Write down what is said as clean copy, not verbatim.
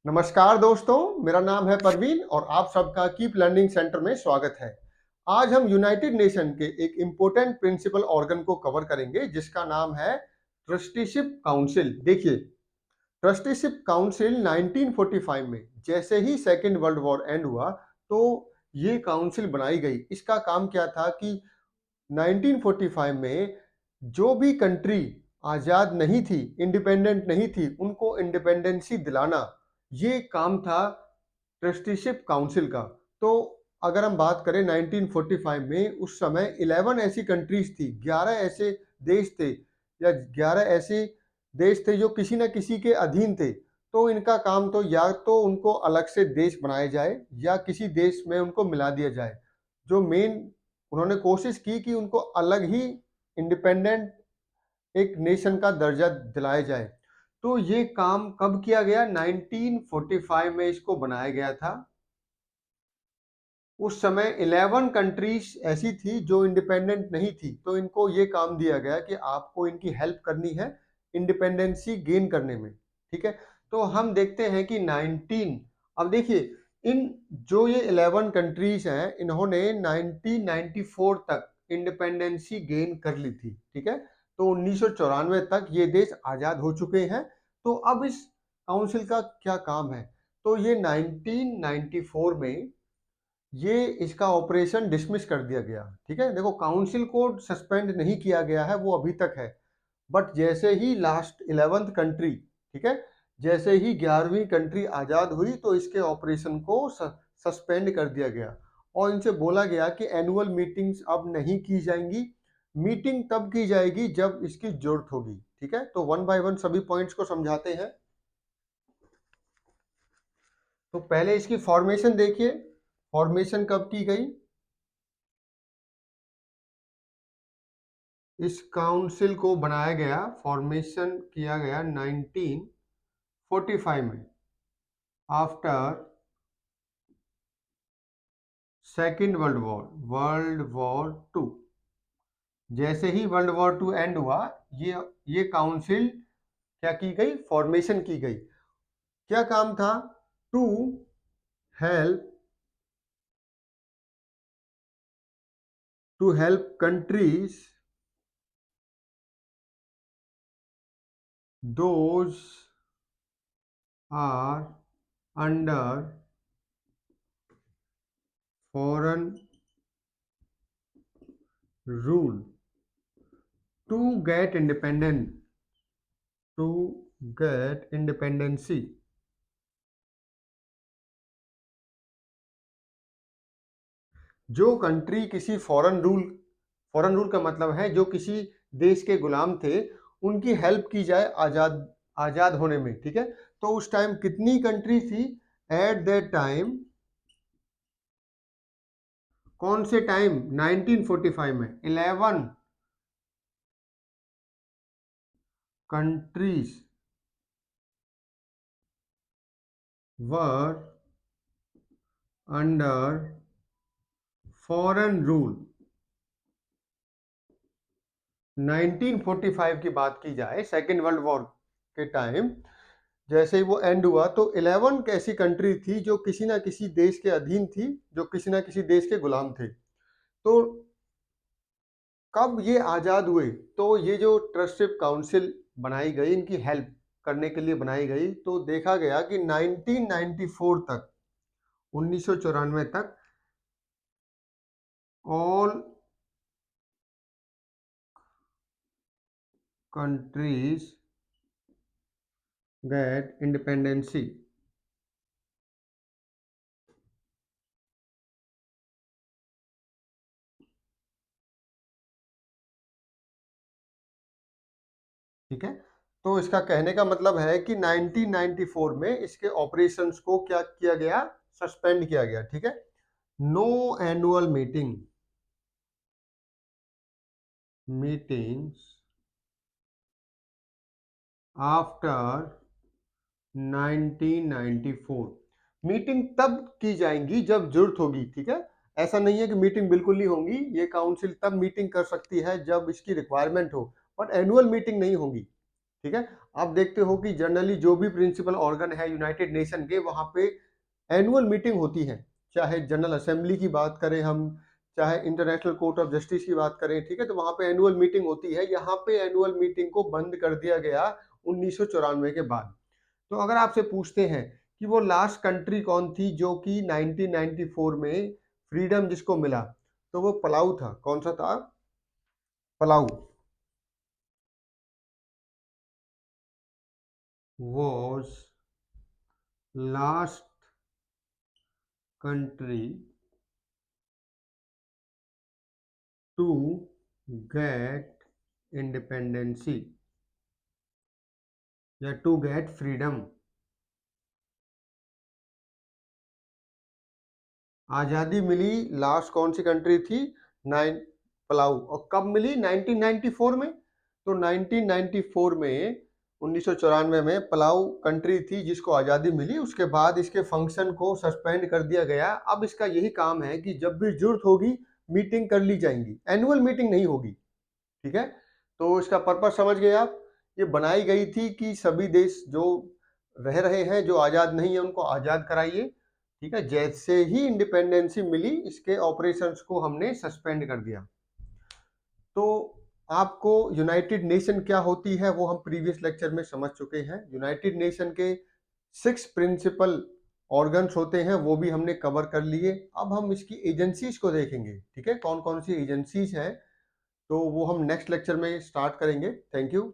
नमस्कार दोस्तों, मेरा नाम है परवीन और आप सबका कीप लर्निंग सेंटर में स्वागत है। आज हम यूनाइटेड नेशन के एक इम्पोर्टेंट प्रिंसिपल ऑर्गन को कवर करेंगे जिसका नाम है ट्रस्टीशिप काउंसिल। देखिए, ट्रस्टीशिप काउंसिल 1945 में जैसे ही सेकेंड वर्ल्ड वॉर एंड हुआ तो ये काउंसिल बनाई गई। इसका काम क्या था कि 1945 में जो भी कंट्री आज़ाद नहीं थी, इंडिपेंडेंट नहीं थी, उनको इंडिपेंडेंसी दिलाना, ये काम था ट्रस्टीशिप काउंसिल का। तो अगर हम बात करें 1945 में, उस समय 11 ऐसी कंट्रीज थी, 11 ऐसे देश थे या 11 ऐसे देश थे जो किसी न किसी के अधीन थे। तो इनका काम तो या तो उनको अलग से देश बनाया जाए या किसी देश में उनको मिला दिया जाए। जो मेन उन्होंने कोशिश की कि उनको अलग ही इंडिपेंडेंट एक नेशन का दर्जा दिलाया जाए। तो ये काम कब किया गया? 1945 में इसको बनाया गया था। उस समय 11 कंट्रीज ऐसी थी जो इंडिपेंडेंट नहीं थी, तो इनको ये काम दिया गया कि आपको इनकी हेल्प करनी है इंडिपेंडेंसी गेन करने में। ठीक है, तो हम देखते हैं कि 19 अब देखिए, इन जो ये 11 कंट्रीज हैं, इन्होंने 1994 तक इंडिपेंडेंसी गेन कर ली थी। ठीक है, तो 1994 तक ये देश आज़ाद हो चुके हैं। तो अब इस काउंसिल का क्या काम है? तो ये 1994 में ये इसका ऑपरेशन डिसमिस कर दिया गया। ठीक है, देखो, काउंसिल को सस्पेंड नहीं किया गया है, वो अभी तक है। बट जैसे ही लास्ट 11th कंट्री, ठीक है, जैसे ही 11वीं कंट्री आज़ाद हुई तो इसके ऑपरेशन को सस्पेंड कर दिया गया और इनसे बोला गया कि एनुअल मीटिंग्स अब नहीं की जाएंगी। मीटिंग तब की जाएगी जब इसकी जरूरत होगी। ठीक है, तो वन बाय वन सभी पॉइंट्स को समझाते हैं। तो पहले इसकी फॉर्मेशन देखिए, फॉर्मेशन कब की गई? इस काउंसिल को बनाया गया, फॉर्मेशन किया गया 1945 में, आफ्टर सेकेंड वर्ल्ड वॉर 2। जैसे ही वर्ल्ड वॉर 2 एंड हुआ, ये काउंसिल क्या की गई? फॉर्मेशन की गई। क्या काम था? To help countries those are under foreign rule to get independency. जो कंट्री किसी फॉरेन रूल का मतलब है जो किसी देश के गुलाम थे, उनकी हेल्प की जाए आजाद होने में। ठीक है, तो उस टाइम कितनी कंट्री थी? एट दैट टाइम, कौन से टाइम? 1945 में 11 कंट्रीज वर अंडर फॉरेन रूल। 1945 की बात की जाए, सेकेंड वर्ल्ड वॉर के टाइम जैसे ही वो एंड हुआ, तो 11 ऐसी कंट्री थी जो किसी ना किसी देश के अधीन थी, जो किसी ना किसी देश के गुलाम थे। तो कब ये आज़ाद हुए? तो ये जो ट्रस्टिव काउंसिल बनाई गई, इनकी हेल्प करने के लिए बनाई गई, तो देखा गया कि 1994 तक, 1994 तक ऑल कंट्रीज गेट इंडिपेंडेंसी। ठीक है, तो इसका कहने का मतलब है कि 1994 में इसके ऑपरेशंस को क्या किया गया? सस्पेंड किया गया। ठीक है, no annual meetings after 1994। Meeting तब की जाएंगी जब जरूरत होगी। ठीक है, ऐसा नहीं है कि मीटिंग बिल्कुल नहीं होंगी। ये काउंसिल तब मीटिंग कर सकती है जब इसकी रिक्वायरमेंट हो, बट एनुअल मीटिंग नहीं होगी। ठीक है। आप देखते हो कि जनरली जो भी प्रिंसिपल ऑर्गन है यूनाइटेड नेशन के, वहां पे एनुअल मीटिंग होती है। चाहे जनरल असेंबली की बात करें हम, चाहे इंटरनेशनल कोर्ट ऑफ जस्टिस की बात करें, ठीक है, तो वहां पे एनुअल मीटिंग होती है। यहाँ पे एनुअल मीटिंग को बंद कर दिया गया 1994 के बाद। तो अगर आपसे पूछते हैं कि वो लास्ट कंट्री कौन थी जो कि 1994 में फ्रीडम जिसको मिला, तो वो पलाऊ था। कौन सा था? Palau was last country to get independency या टू गेट फ्रीडम। आजादी मिली लास्ट कौन सी कंट्री थी? Nine Palau. और कब मिली? 1994 में। तो 1994 में 1994 में पलाऊ कंट्री थी जिसको आजादी मिली। उसके बाद इसके फंक्शन को सस्पेंड कर दिया गया। अब इसका यही काम है कि जब भी जरूरत होगी मीटिंग कर ली जाएंगी, एनुअल मीटिंग नहीं होगी। ठीक है, तो इसका पर्पस समझ गए आप। ये बनाई गई थी कि सभी देश जो रह रहे हैं, जो आजाद नहीं है, उनको आजाद कराइए। ठीक है, जैसे ही इंडिपेंडेंसी मिली इसके ऑपरेशंस को हमने सस्पेंड कर दिया। तो आपको यूनाइटेड नेशन क्या होती है वो हम प्रीवियस लेक्चर में समझ चुके हैं। यूनाइटेड नेशन के 6 प्रिंसिपल ऑर्गन्स होते हैं, वो भी हमने कवर कर लिए। अब हम इसकी एजेंसीज को देखेंगे। ठीक है, कौन कौन सी एजेंसीज हैं, तो वो हम नेक्स्ट लेक्चर में स्टार्ट करेंगे। Thank you.